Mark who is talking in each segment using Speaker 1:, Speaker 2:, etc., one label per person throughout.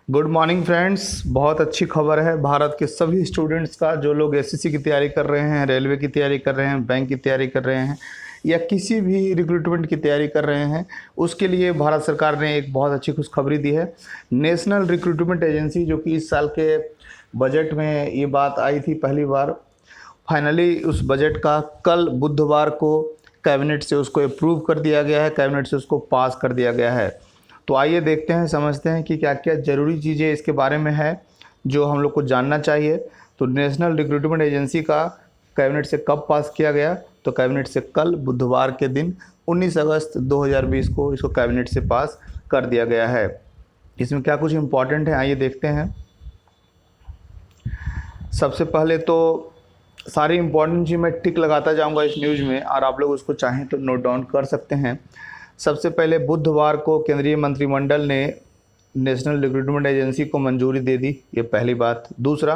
Speaker 1: Good morning friends. बहुत अच्छी खबर है भारत के सभी स्टूडेंट्स का, जो लोग एसएससी की तैयारी कर रहे हैं, रेलवे की तैयारी कर रहे हैं, बैंक की तैयारी कर रहे हैं या किसी भी रिक्रूटमेंट की तैयारी कर रहे हैं। उसके लिए भारत सरकार ने एक बहुत अच्छी खुशखबरी दी है। नेशनल रिक्रूटमेंट एजेंसी, जो कि इस साल के बजट में ये बात आई थी पहली बार, फाइनली उस बजट का कल बुधवार को कैबिनेट से उसको अप्रूव कर दिया गया है, कैबिनेट से उसको पास कर दिया गया है। तो आइए देखते हैं, समझते हैं कि क्या क्या ज़रूरी चीज़ें इसके बारे में है जो हम लोग को जानना चाहिए। तो नेशनल रिक्रूटमेंट एजेंसी का कैबिनेट से कब पास किया गया? तो कैबिनेट से कल बुधवार के दिन 19 अगस्त 2020 को इसको कैबिनेट से पास कर दिया गया है। इसमें क्या कुछ इम्पॉर्टेंट है, आइए देखते हैं। सबसे पहले तो सारी इम्पोर्टेंट चीज़ मैं टिक लगाता जाऊंगा इस न्यूज़ में, और आप लोग उसको चाहें तो नोट डाउन कर सकते हैं। सबसे पहले बुधवार को केंद्रीय मंत्रिमंडल ने नेशनल रिक्रूटमेंट एजेंसी को मंजूरी दे दी, ये पहली बात। दूसरा,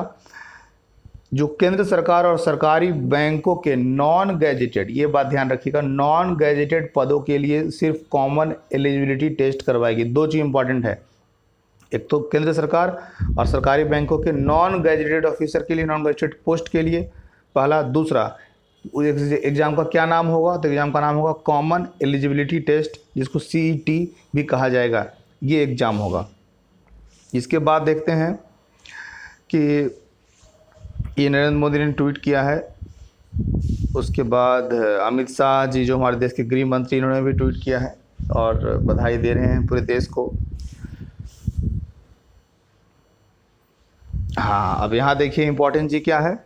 Speaker 1: जो केंद्र सरकार और सरकारी बैंकों के नॉन गैजेटेड, ये बात ध्यान रखिएगा, नॉन गैजेटेड पदों के लिए सिर्फ कॉमन एलिजिबिलिटी टेस्ट करवाएगी। दो चीज़ इंपॉर्टेंट है, एक तो केंद्र सरकार और सरकारी बैंकों के नॉन गैजेटेड ऑफिसर के लिए, नॉन गैजेटेड पोस्ट के लिए, पहला। दूसरा, एग्ज़ाम का क्या नाम होगा? तो एग्ज़ाम का नाम होगा कॉमन एलिजिबिलिटी टेस्ट, जिसको सीईटी भी कहा जाएगा। ये एग्ज़ाम होगा। इसके बाद देखते हैं कि ये नरेंद्र मोदी ने ट्वीट किया है। उसके बाद अमित शाह जी, जो हमारे देश के गृह मंत्री, इन्होंने भी ट्वीट किया है और बधाई दे रहे हैं पूरे देश को। हाँ, अब यहाँ देखिए इम्पोर्टेंट चीज़ क्या है।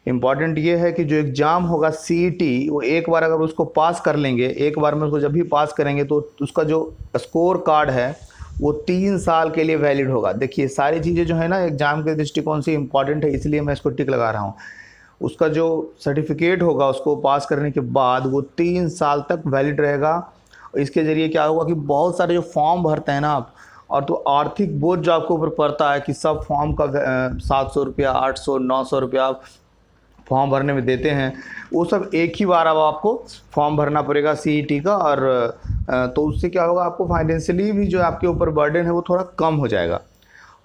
Speaker 1: इम्पॉर्टेंट ये है कि जो एग्ज़ाम होगा सीईटी, वो एक बार अगर उसको पास कर लेंगे, एक बार में उसको जब भी पास करेंगे, तो उसका जो स्कोर कार्ड है वो 3 साल के लिए वैलिड होगा। देखिए सारी चीज़ें जो है ना एग्ज़ाम के दृष्टिकोण से इम्पॉर्टेंट है, इसलिए मैं इसको टिक लगा रहा हूँ। उसका जो सर्टिफिकेट होगा उसको पास करने के बाद वो 3 साल तक वैलिड रहेगा। इसके ज़रिए क्या होगा कि बहुत सारे जो फॉर्म भरते हैं ना आप, और तो आर्थिक बोझ जो आपके ऊपर पड़ता है कि सब फॉर्म का 700 रुपया, 800, 900 रुपया फॉर्म भरने में देते हैं, वो सब एक ही बार अब आपको फॉर्म भरना पड़ेगा सीईटी का। और तो उससे क्या होगा, आपको फाइनेंशियली भी जो आपके ऊपर बर्डन है वो थोड़ा कम हो जाएगा।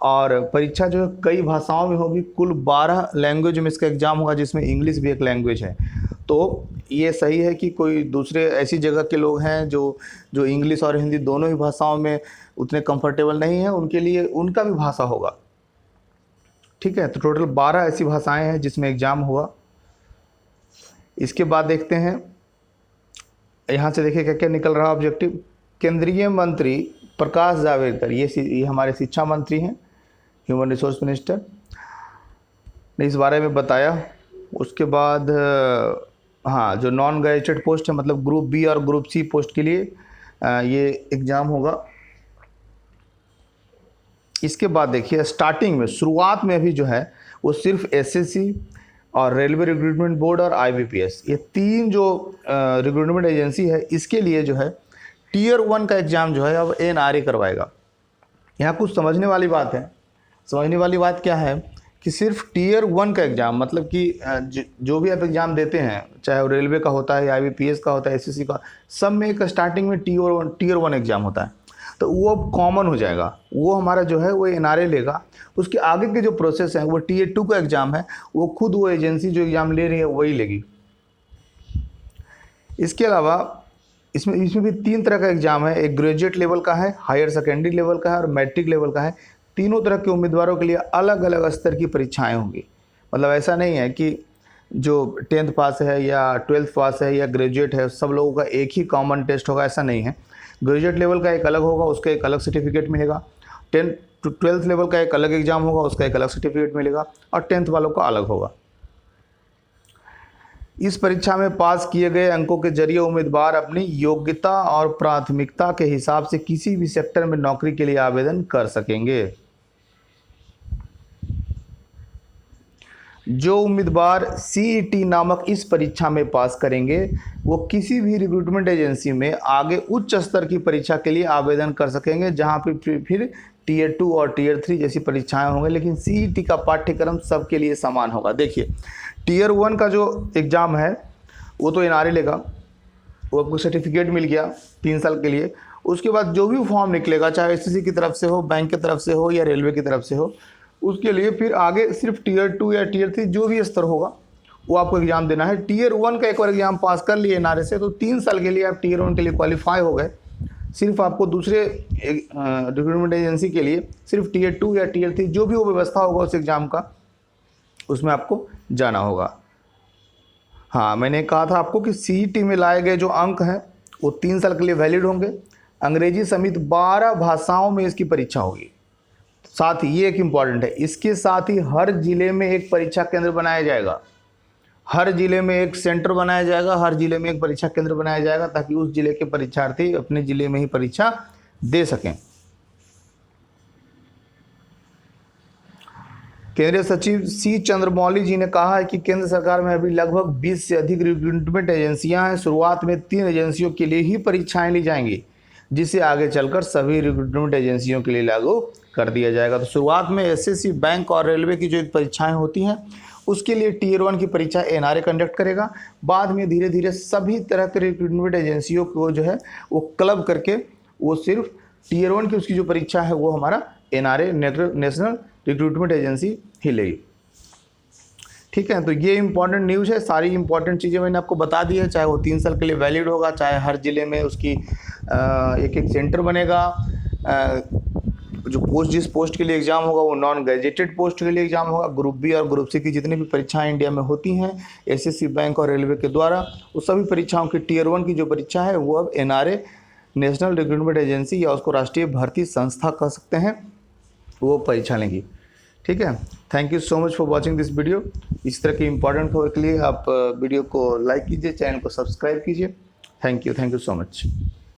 Speaker 1: और परीक्षा जो है कई भाषाओं में होगी, कुल 12 लैंग्वेज में इसका एग्ज़ाम होगा, जिसमें इंग्लिश भी एक लैंग्वेज है। तो ये सही है कि कोई दूसरे ऐसी जगह के लोग हैं जो जो इंग्लिश और हिंदी दोनों ही भाषाओं में उतने कंफर्टेबल नहीं हैं, उनके लिए उनका भी भाषा होगा। ठीक है, तो टोटल 12 ऐसी भाषाएं हैं जिसमें एग्ज़ाम हुआ। इसके बाद देखते हैं, यहाँ से देखिए क्या क्या निकल रहा ऑब्जेक्टिव। केंद्रीय मंत्री प्रकाश जावड़ेकर, ये हमारे शिक्षा मंत्री हैं, ह्यूमन रिसोर्स मिनिस्टर ने इस बारे में बताया। उसके बाद हाँ, जो नॉन गैजेटेड पोस्ट है, मतलब ग्रुप बी और ग्रुप सी पोस्ट के लिए ये एग्ज़ाम होगा। इसके बाद देखिए स्टार्टिंग में, शुरुआत में भी जो है वो सिर्फ एसएससी और रेलवे रिक्रूटमेंट बोर्ड और आईबीपीएस, ये तीन जो रिक्रूटमेंट एजेंसी है, इसके लिए जो है टीयर 1 का एग्ज़ाम जो है अब एनआरए करवाएगा। यहाँ कुछ समझने वाली बात है। समझने वाली बात क्या है कि सिर्फ टीयर 1 का एग्ज़ाम, मतलब कि जो भी आप एग्ज़ाम देते हैं, चाहे वो रेलवे का होता है या आईबीपीएस का होता है, एसएससी का, सब में एक स्टार्टिंग में टीयर 1 एग्ज़ाम होता है। तो वो अब कॉमन हो जाएगा, वो हमारा जो है वो एनआरए लेगा। उसके आगे के जो प्रोसेस है वो टीयर 2 का एग्ज़ाम है, वो खुद वो एजेंसी जो एग्ज़ाम ले रही है वही लेगी। इसके अलावा इसमें भी 3 तरह का एग्ज़ाम है। एक ग्रेजुएट लेवल का है, हायर सेकेंडरी लेवल का है और मैट्रिक लेवल का है। तीनों तरह के उम्मीदवारों के लिए अलग अलग स्तर की परीक्षाएं होंगी। मतलब ऐसा नहीं है कि जो 10th पास है या 12th पास है या ग्रेजुएट है, सब लोगों का एक ही कॉमन टेस्ट होगा, ऐसा नहीं है। ग्रेजुएट लेवल का एक अलग होगा, उसका एक अलग सर्टिफिकेट मिलेगा। 12th लेवल का एक अलग एग्ज़ाम होगा, उसका एक अलग सर्टिफिकेट मिलेगा। और 10th वालों का अलग होगा। इस परीक्षा में पास किए गए अंकों के जरिए उम्मीदवार अपनी योग्यता और प्राथमिकता के हिसाब से किसी भी सेक्टर में नौकरी के लिए आवेदन कर सकेंगे। जो उम्मीदवार सीईटी नामक इस परीक्षा में पास करेंगे, वो किसी भी रिक्रूटमेंट एजेंसी में आगे उच्च स्तर की परीक्षा के लिए आवेदन कर सकेंगे, जहां पे फिर टीयर 2 और टीयर 3 जैसी परीक्षाएं होंगी। लेकिन सीईटी का पाठ्यक्रम सबके लिए समान होगा। देखिए टीयर 1 का जो एग्ज़ाम है वो तो एनआरए लेगा, वो आपको सर्टिफिकेट मिल गया 3 साल के लिए। उसके बाद जो भी फॉर्म निकलेगा, चाहे एसएससी की तरफ से हो, बैंक की तरफ से हो या रेलवे की तरफ से हो, उसके लिए फिर आगे सिर्फ टीयर 2 या टीयर 3 जो भी स्तर होगा वो आपको एग्ज़ाम देना है। टीयर 1 का एक बार एग्ज़ाम पास कर लिए एनआरए से, तो 3 साल के लिए आप टीयर 1 के लिए क्वालिफाई हो गए। सिर्फ आपको दूसरे रिक्रूटमेंट एजेंसी के लिए सिर्फ टीयर 2 या टीयर 3 जो भी वो व्यवस्था होगा उस एग्ज़ाम का, उसमें आपको जाना होगा। हाँ, मैंने कहा था आपको कि सीईटी में लाए गए जो अंक हैं वो 3 साल के लिए वैलिड होंगे। अंग्रेजी समेत 12 भाषाओं में इसकी परीक्षा होगी। साथ ही ये एक इम्पॉर्टेंट है, इसके साथ ही हर जिले में एक परीक्षा केंद्र बनाया जाएगा, हर जिले में एक सेंटर बनाया जाएगा, हर जिले में एक परीक्षा केंद्र बनाया जाएगा, ताकि उस जिले के परीक्षार्थी अपने जिले में ही परीक्षा दे सकें। केंद्रीय सचिव सी चंद्रमौली जी ने कहा है कि केंद्र सरकार में अभी लगभग 20 से अधिक रिक्रूटमेंट एजेंसियां हैं। शुरुआत में 3 एजेंसियों के लिए ही परीक्षाएं ली जाएंगी, जिसे आगे चलकर सभी रिक्रूटमेंट एजेंसियों के लिए लागू कर दिया जाएगा। तो शुरुआत में एसएससी, बैंक और रेलवे की जो परीक्षाएं होती हैं उसके लिए टीयर 1 की परीक्षा एनआरए कंडक्ट करेगा। बाद में धीरे धीरे सभी तरह के रिक्रूटमेंट एजेंसियों को जो है वो क्लब करके वो सिर्फ टीयर 1 की उसकी जो परीक्षा है वो हमारा एनआरए, नेशनल रिक्रूटमेंट एजेंसी ही लेगी। ठीक है, तो ये इंपॉर्टेंट न्यूज़ है। सारी इंपॉर्टेंट चीज़ें मैंने आपको बता दी है, चाहे वो 3 साल के लिए वैलिड होगा, चाहे हर ज़िले में उसकी एक एक सेंटर बनेगा, जो पोस्ट जिस पोस्ट के लिए एग्ज़ाम होगा वो नॉन ग्रेजुएटेड पोस्ट के लिए एग्ज़ाम होगा। ग्रुप बी और ग्रुप सी की जितनी भी परीक्षाएं इंडिया में होती हैं एसएससी, बैंक और रेलवे के द्वारा, वो सभी परीक्षाओं की टीयर 1 की जो परीक्षा है वो अब एनआरए, नेशनल रिक्रूटमेंट एजेंसी या उसको राष्ट्रीय भर्ती संस्था कह सकते हैं, वो परीक्षा लेंगी। ठीक है, thank you so much for watching this video. इस तरह की इंपॉर्टेंट खबर के लिए आप वीडियो को लाइक कीजिए, चैनल को सब्सक्राइब कीजिए। Thank you so much.